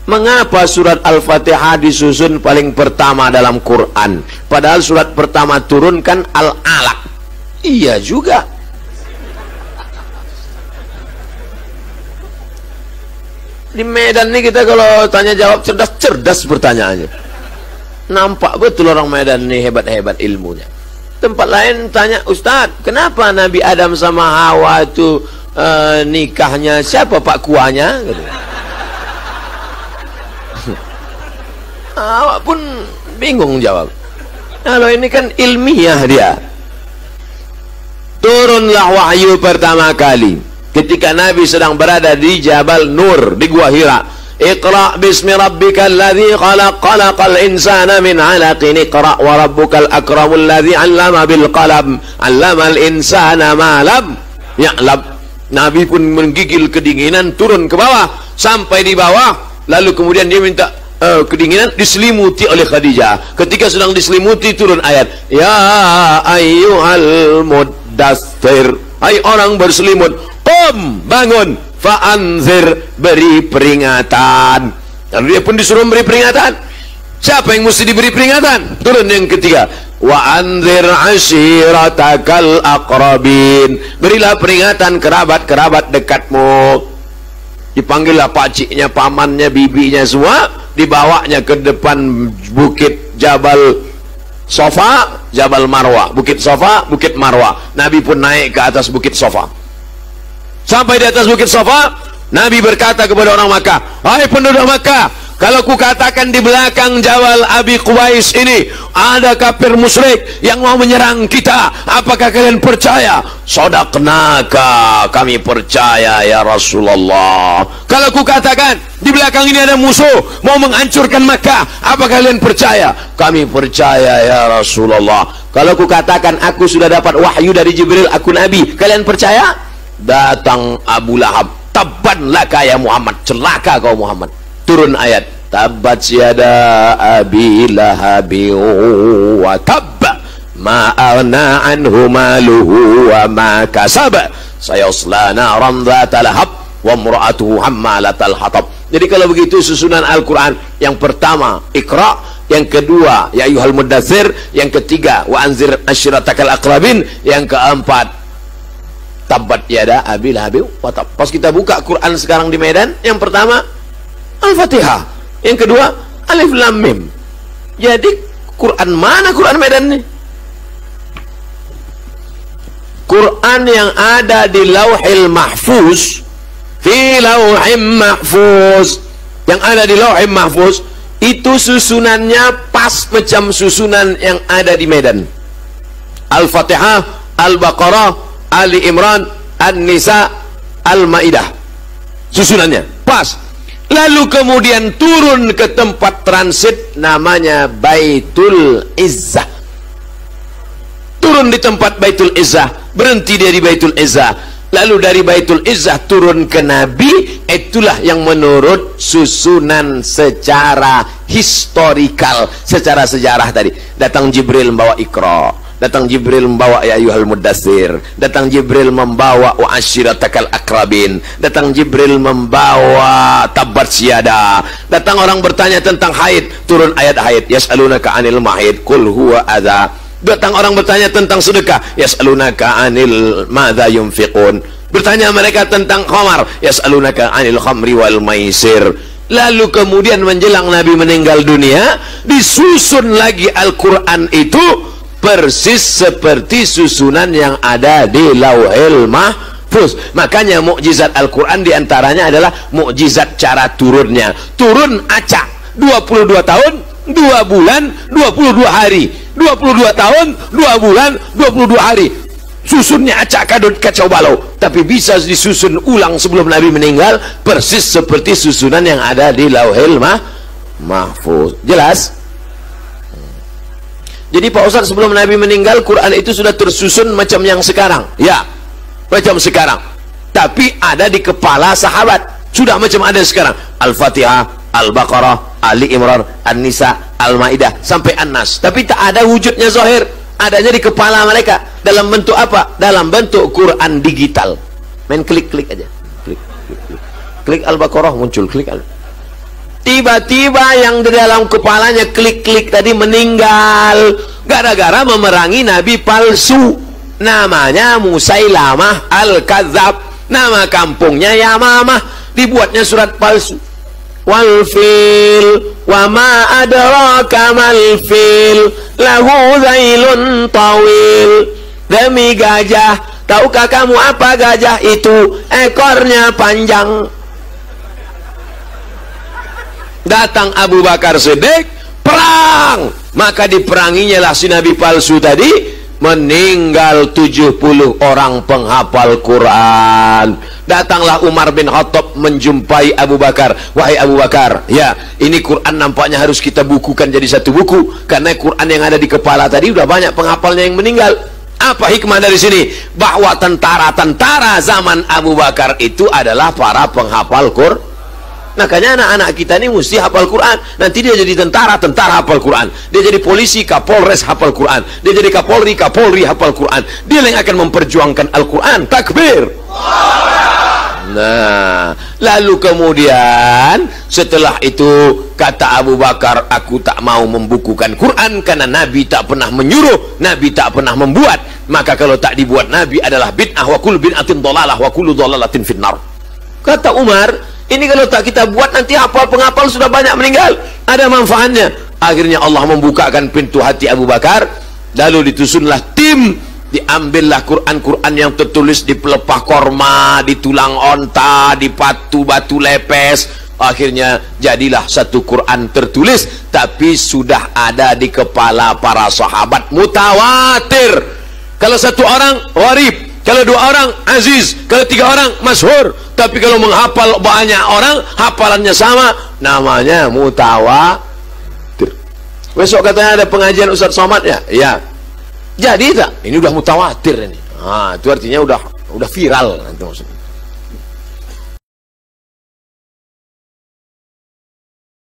Mengapa surat Al-Fatihah disusun paling pertama dalam Quran? Padahal surat pertama turunkan Al-Alaq. Iya juga. Di Medan nih kita kalau tanya jawab cerdas-cerdas pertanyaannya. Nampak betul orang Medan nih hebat-hebat ilmunya. Tempat lain tanya, Ustadz, kenapa Nabi Adam sama Hawa itu nikahnya siapa pak kuahnya? Gitu. Awak pun bingung jawab. Kalau ini kan ilmiah dia. Turunlah wahyu pertama kali ketika Nabi sedang berada di Jabal Nur di Gua Hira. Iqra bismi rabbikal ladzi khalaq khalaqal insana min 'alaqin iqra wa rabbukal akramul ladzi 'allama bil qalam 'allamal insana ma lam ya'lam. Nabi pun menggigil kedinginan, turun ke bawah sampai di bawah, lalu kemudian dia minta kedinginan, diselimuti oleh Khadijah. Ketika sedang diselimuti turun ayat, ya ayyuhal muddatsir, hai orang berselimut, qum, bangun, fa'anzir, beri peringatan. Lalu dia pun disuruh beri peringatan. Siapa yang mesti diberi peringatan? Turun yang ketiga, wa anzir ashiratakal aqrabin, berilah peringatan kerabat-kerabat dekatmu. Dipanggillah pakciknya, pamannya, bibinya semua, dibawanya ke depan bukit Jabal Sofa, Jabal Marwa, bukit Sofa, bukit Marwa. Nabi pun naik ke atas bukit Sofa. Sampai di atas bukit Sofa, Nabi berkata kepada orang Makkah, hai penduduk Makkah, kalau ku katakan di belakang Jabal Abi Quwais ini ada kafir musyrik yang mau menyerang kita, apakah kalian percaya? Sadaqnaka, kami percaya ya Rasulullah. Kalau ku katakan di belakang ini ada musuh mau menghancurkan Makkah, apakah kalian percaya? Kami percaya ya Rasulullah. Kalau ku katakan aku sudah dapat wahyu dari Jibril, aku Nabi, kalian percaya? Datang Abu Lahab, tabban laka ya Muhammad, celaka kau Muhammad. Turun ayat, tabbat yada abi lahabi wa tabba ma aghna anhu maluhu wa ma kasab sayasla naran dzata lahab wa imra'atuhu hammalatal hatab. Jadi kalau begitu susunan Al-Quran, yang pertama Iqra, yang kedua ya ayyuhal muddatsir, yang ketiga wa anzir ashiratakal aqrabin, yang keempat tabbat yada abi lahabi wa tab. Pas kita buka Quran sekarang di Medan, yang pertama Al-Fatihah, yang kedua Alif Lam Mim. Jadi Quran mana Quran Medan nih? Quran yang ada di Lauhil Mahfuz, fi Lauhim Mahfuz, yang ada di Lauhil Mahfuz itu susunannya pas macam susunan yang ada di Medan. Al-Fatihah, Al-Baqarah, Ali Imran, An-Nisa, Al-Maidah, susunannya pas. Lalu kemudian turun ke tempat transit namanya Baitul Izzah. Turun di tempat Baitul Izzah, berhenti dia di Baitul Izzah. Lalu dari Baitul Izzah turun ke Nabi. Itulah yang menurut susunan secara historikal, secara sejarah tadi. Datang Jibril membawa Iqra, datang Jibril membawa ya ayyuhal muddatsir, datang Jibril membawa wa ashiratakal akrabin, datang Jibril membawa tabbat syada, datang orang bertanya tentang haid, turun ayat haid, yas'alunaka 'anil mahid qul huwa adza, datang orang bertanya tentang sedekah, yas'alunaka 'anil madza yunfiqun, bertanya mereka tentang khamar, yas'alunaka 'anil khamri wal maisir. Lalu kemudian menjelang Nabi meninggal dunia, disusun lagi Al-Quran itu persis seperti susunan yang ada di Lauhil Mahfuz. Makanya mukjizat Al-Quran diantaranya adalah mukjizat cara turunnya. Turun acak 22 tahun 2 bulan 22 hari, 22 tahun 2 bulan 22 hari. Susunnya acak kadut kacau balau, tapi bisa disusun ulang sebelum Nabi meninggal persis seperti susunan yang ada di Lauhil Mahfuz. Jelas? Jadi Pak Ustadz, sebelum Nabi meninggal Quran itu sudah tersusun macam yang sekarang? Ya, macam sekarang, tapi ada di kepala sahabat, sudah macam ada sekarang. Al-Fatihah, Al-Baqarah, Ali Imran, An-Nisa, Al-Maidah sampai An-Nas, tapi tak ada wujudnya zahir, adanya di kepala mereka. Dalam bentuk apa? Dalam bentuk Quran digital. Main klik-klik aja, klik Al-Baqarah muncul, klik tiba-tiba yang di dalam kepalanya klik-klik tadi meninggal gara-gara memerangi nabi palsu, namanya Musailamah Al-Kadzab, nama kampungnya Yamamah, dibuatnya surat palsu. Wal fil wa ma adraka mal fil lahu zailun tawil, demi gajah, tahukah kamu apa gajah itu? Ekornya panjang. Datang Abu Bakar Siddiq, perang, maka diperanginya lah si nabi palsu tadi, meninggal 70 orang penghafal Quran. Datanglah Umar bin Khattab menjumpai Abu Bakar. Wahai Abu Bakar, ya ini Quran nampaknya harus kita bukukan jadi satu buku, karena Quran yang ada di kepala tadi udah banyak penghafalnya yang meninggal. Apa hikmah dari sini? Bahwa tentara-tentara zaman Abu Bakar itu adalah para penghafal Quran. Makanya anak-anak kita ini mesti hafal Quran. Nanti dia jadi tentara, tentara hafal Quran. Dia jadi polisi, kapolres hafal Quran. Dia jadi kapolri, kapolri hafal Quran. Dia yang akan memperjuangkan Al-Quran. Takbir. Nah, lalu kemudian setelah itu kata Abu Bakar, aku tak mau membukukan Quran karena Nabi tak pernah menyuruh, Nabi tak pernah membuat. Maka kalau tak dibuat Nabi adalah bid'ah, wa kullu bid'atin dhalalah wa kullu dhalalatin finnar. Kata Umar, ini kalau tak kita buat nanti hafal penghafal sudah banyak meninggal, ada manfaatnya. Akhirnya Allah membukakan pintu hati Abu Bakar, lalu ditusunlah tim, diambillah Quran-Quran yang tertulis di pelepah korma, di tulang onta, di batu lepes. Akhirnya jadilah satu Quran tertulis, tapi sudah ada di kepala para sahabat, mutawatir. Kalau satu orang gharib, kalau dua orang aziz, kalau tiga orang masyhur. Tapi kalau menghafal banyak orang, hafalannya sama, namanya mutawatir. Besok katanya ada pengajian Ustaz Somad ya? Ya. Jadi tak? Ini udah mutawatir ini. Nah, itu artinya udah viral nanti maksudnya.